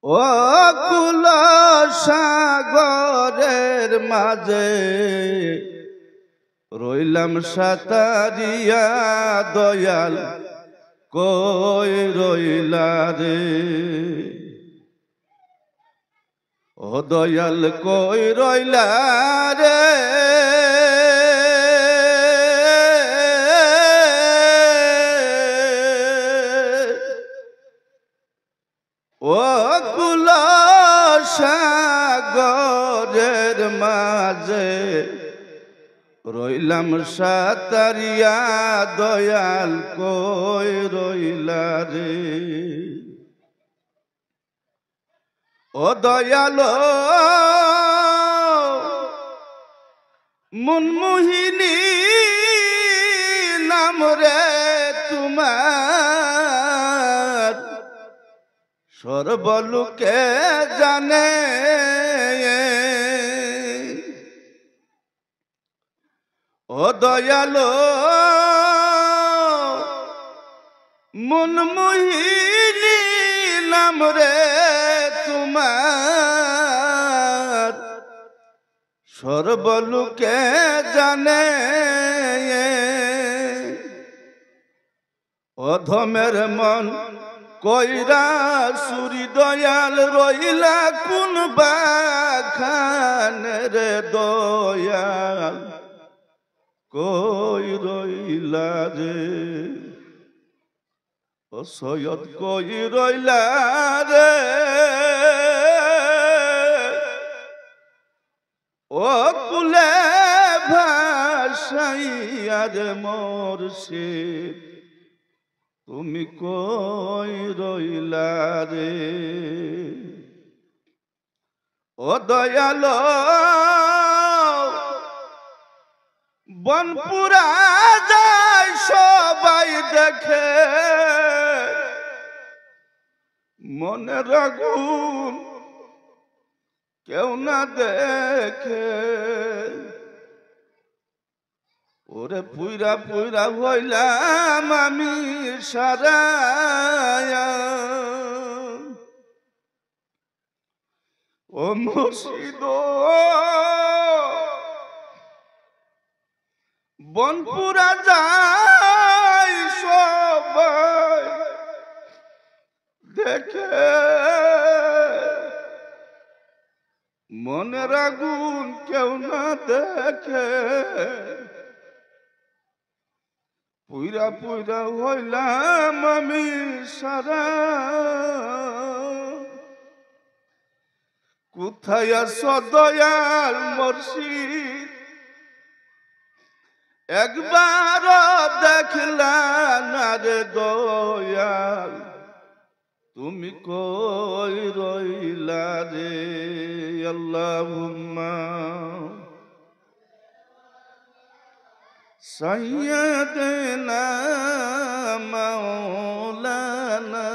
ও কুল সাগরের মাঝে রইলাম সাতারিয়া দয়াল কই রইলা রে, ও দয়াল কই রইলা রে, ও কুল সাগরের মাঝে রইলাম সাতারিয়া দয়াল কই রইলা রে, ও দয়াল মনমোহিনী নাম রে তোমার সর্বলোকে জানে, ও দয়াল মনমোহিনী নাম রে তোমার সর্বলোকে জানে, অধমের মন কইরা সুরি দয়াল রইলা কোন বাখানে রে দয়াল কই রইলা রে, ও সৈয়দ কই রইলা রে, ও কুলে ভাসাইয়ার মুর্শিদ তুমি কই রইলা রে, ও দয়াল বনপুরা যায় সবাই দেখে মনের আগুন কেউ না দেখে, ওরে পুইরা পুইরা হইলাম আমি সারা, ও মুর্শিদ বনপুরা যায় সবাই দেখে মনের আগুন কেউ না দেখে, পুইরা পুইরা হইলাম আমি সারা, কোথায় আছো দয়াল মুর্শিদ একবার দেখলা না রে দয়াল তুমি কই রইলা রে, আল্লাহুম্মা সাইয়্যিদিনা মাওলানা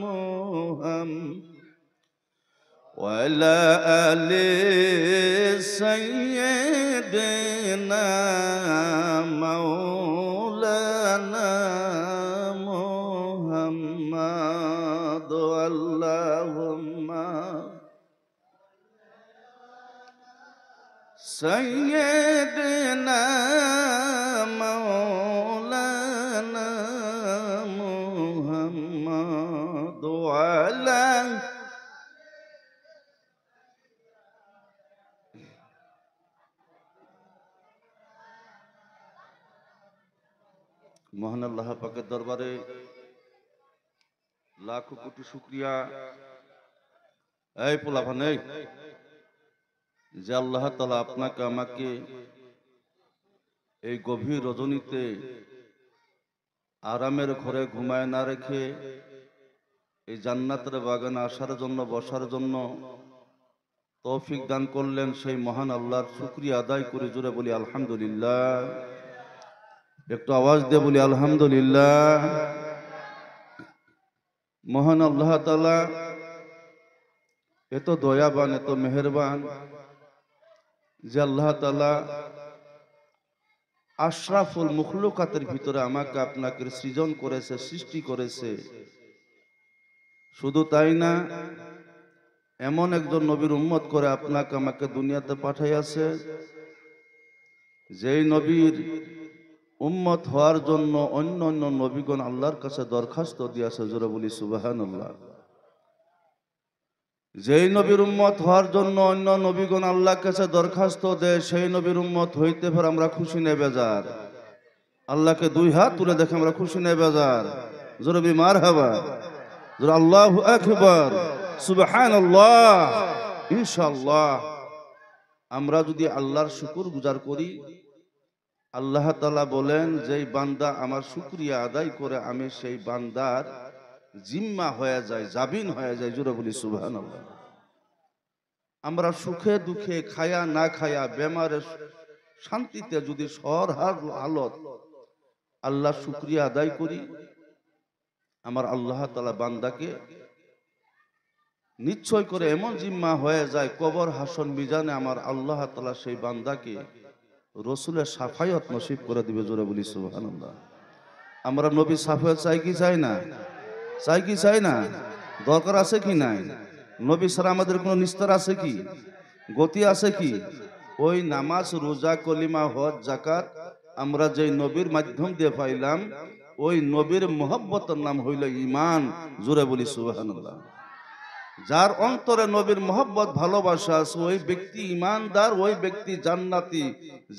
মুহাম্মদ ওয়া আলা আলি সাইয়্যিদিনা মাওলানা মুহাম্মদ, আল্লাহুম্মা সাইয়্যিদিনা মাওলানা মুহাম্মদ ওয়া আলা মহান আল্লাহ পাকের দরবারে লাখো কোটি শুকরিয়া। এই পোলাপান এই যে আল্লাহ তাআলা আপনাকে আমাকে এই গভীর রজনীতে আরামের ঘরে ঘুমায় না রেখে এই জান্নাতের বাগানে আসার জন্য বসার জন্য তৌফিক দান করলেন, সেই মহান আল্লাহর শুকরিয়া আদায় করে জোরে বলি আলহামদুলিল্লাহ। একটু আওয়াজ দিয়ে বলি আলহামদুলিল্লাহ। মহান আল্লাহ তাআলা এত দয়াবান, এত মেহেরবান যে আল্লাহ তাআলা আশরাফুল মখলুকাতের ভিতরে আমাকে আপনাকে সৃজন করেছে, সৃষ্টি করেছে। শুধু তাই না, এমন একজন নবীর উম্মত করে আপনাকে আমাকে দুনিয়াতে পাঠাইয়াছে, যেই নবীর উম্মত হওয়ার জন্য অন্য অন্য নবীগণ আল্লাহর কাছে দরখাস্ত দিয়েছে। জোরে বলি সুবহানাল্লাহ। যেই নবীর উম্মত হওয়ার জন্য অন্য নবীগণ আল্লাহর কাছে দরখাস্ত দেয়, সেই নবীর উম্মত হইতে পারে আমরা খুশি নেই বেজার? আল্লাহকে দুই হাত তুলে দেখে আমরা খুশি নেই বেজার? জোরে বলি মারহাবা, জোরে আল্লাহু আকবার, সুবহানাল্লাহ। ইনশাআল্লাহ আমরা যদি আল্লাহর শুকর গুজার করি, আল্লাহ তাআলা বলেন, যেই বান্দা আমার শুকরিয়া আদায় করে আমি সেই বান্দার জিম্মা হয়ে যায়, জাবিন হয়ে যায়। জোরে বলি সুবহানাল্লাহ। আমরা সুখে দুঃখে, খায়া না খায়া, বেমারে শান্তিতে যদি সর হালত আল্লাহ শুকরিয়া আদায় করি, আমার আল্লাহ তাআলা বান্দাকে নিশ্চয় করে এমন জিম্মা হয়ে যায়, কবর হাসন মিজানে আমার আল্লাহ তাআলা সেই বান্দাকে রসুলের সাফায়াত নসিব করে দিবে। জোরে বলি সুবহানাল্লাহ। আমরা নবী সাফায়াত চাই কি চাই না? চাই কি চাই না? দরকার আছে কি নাই? নবী ছাড়া আমাদের কোনো নিস্তার আছে কি? গতি আছে কি? ওই নামাজ, রোজা, কলিমা, হজ, যাকাত আমরা যেই নবীর মাধ্যম দিয়ে পাইলাম, ওই নবীর মহব্বতের নাম হইল ঈমান। জোরে বলি সুবহানাল্লাহ। যার অন্তরে নবীর মহব্বত ভালোবাসা আছে, ওই ব্যক্তি ঈমানদার, ওই ব্যক্তি জান্নাতি।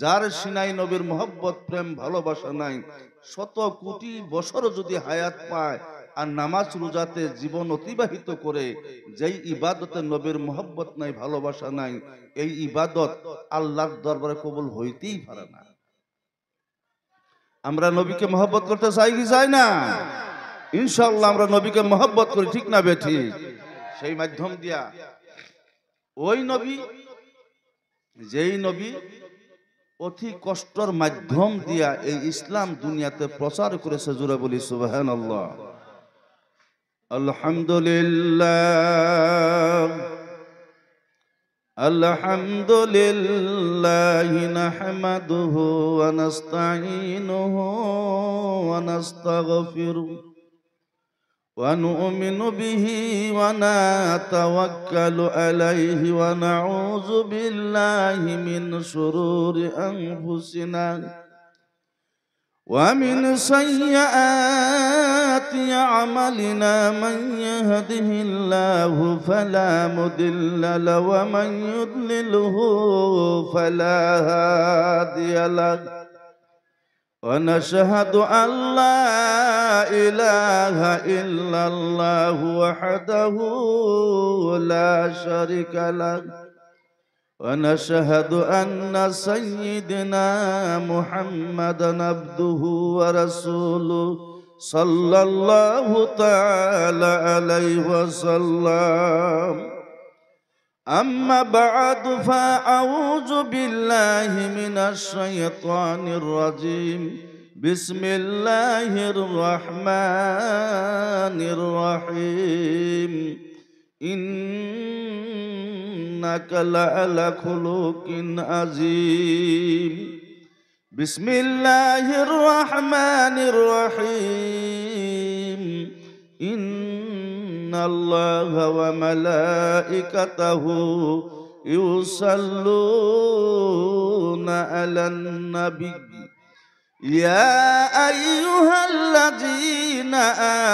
যার সিনাই নবীর মহব্বত, প্রেম, ভালোবাসা নাই, শত কোটি বছর যদি হায়াত পায় আর নামাজ রোজাতে জীবন অতিবাহিত করে, যেই ইবাদতে নবীর মহব্বত নাই, ভালোবাসা নাই, এই ইবাদত আল্লাহর দরবারে কবুল হইতেই পারে না। আমরা নবীকে মহব্বত করতে চাই কি চাই না? ইনশাআল্লাহ আমরা নবীকে মহব্বত করি, ঠিক না বেঠিক? সেই মাধ্যম দিয়া ওই নবী, যেই নবী অতি কষ্টর মাধ্যম দিয়া এই ইসলাম দুনিয়াতে প্রচার করেছে। জোরে বলি সুবহানাল্লাহ। আলহামদুলিল্লাহ, আলহামদুলিল্লাহ নাহমাদুহু ওয়া নাস্তাঈনুহু ওয়া নাস্তাগফিরুহু ونؤمن به ونتوكل عليه ونعوذ بالله من شرور أنفسنا ومن سيئات أعمالنا. من يهده الله فلا مضل له ومن يضلله فلا هادي له. ونشهد أن لا إله إلا الله وحده لا شريك له. ونشهد أن سيدنا محمدا عبده ورسوله صلى الله تعالى عليه وسلم. أما بعد فأعوذ بالله من الشيطان الرجيم. بسم الله الرحمن الرحيم. إنك لعلى خلق عظيم. بسم الله الرحمن الرحيم. إن الله وملائكته يصلون على النبي يا أيها الذين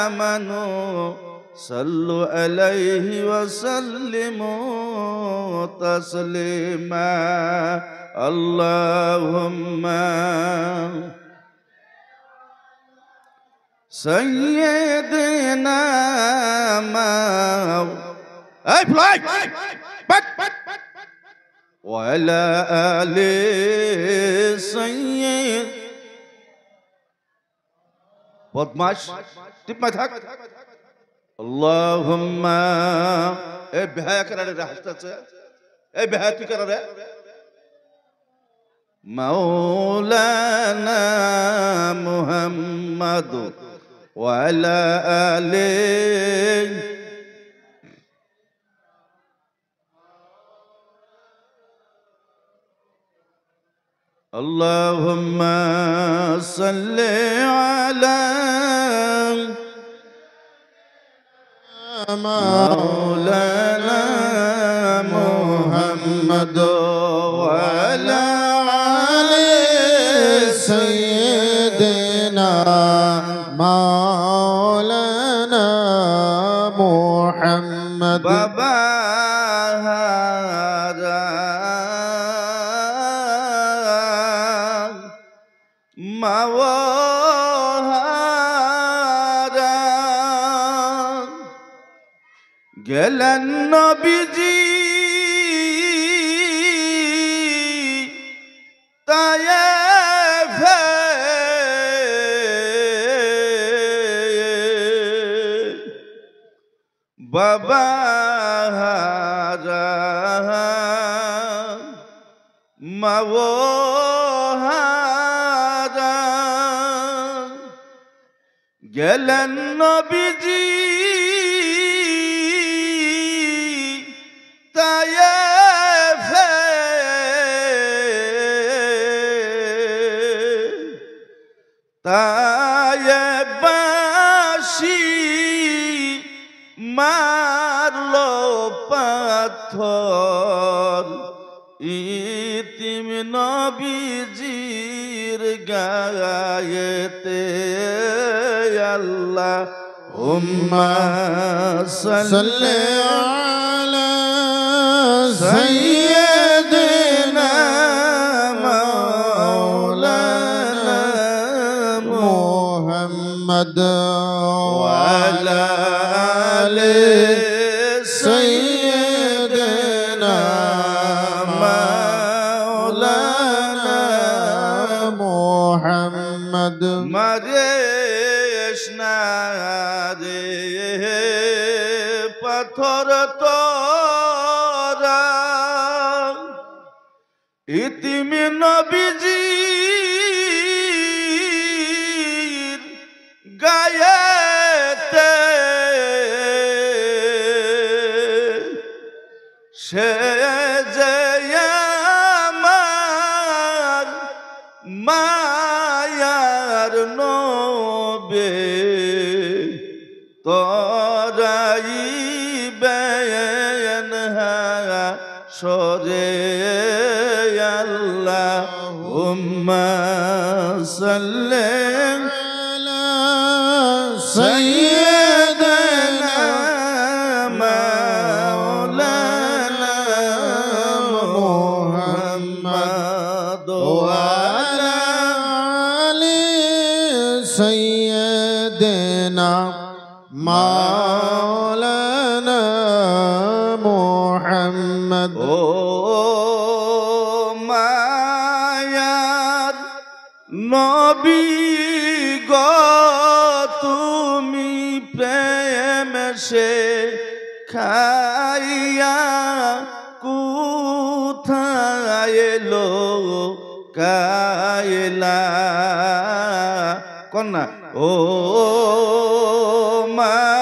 آمنوا صلوا عليه وسلموا تسليما. اللهم سيدنا وعلى آل سيد বদমাশ টিপ থাক। আল্লাহুম্মা এ বেহায়া করে রে হাসতেছে, এই বেহায়া তুই করে রে। মাওলানা মুহাম্মদ ওয়া আলা আলিহি اللهم صل على مولانا محمد وعلى آل سيدنا مولانا محمد بابا গেলেন নবীজি তায়েফে বাবা মাওহারা গেলেন নবীজি তায়েফে তায়েফবাসী মারলো পাথর ইতিম নবীজির গায়েতে আল্লাহ সাল্লি আলা সাইয়্যিদিনা মাওলানা মুহাম্মদ ওয়া আলা আলি সাইয়্যিদিনা মাওলানা মুহাম্মদ মারেশ না রে পাথর তোরা ইতিম নবীজির গায়েতে সে যে আমার মায়ার নবে তোরাই বেন সরে আল্লাহ সাল্লি আলা সাইয়্যিদিনা মাওলানা মুহাম্মদ ওয়া আলা আলি সাইয়্যিদিনা মাওলানা মুহাম্মদ ও মায়ার নবী গো তুমি প্রেম সে খাইয়া কোথায় এলো কায়লা কন্যা ও মা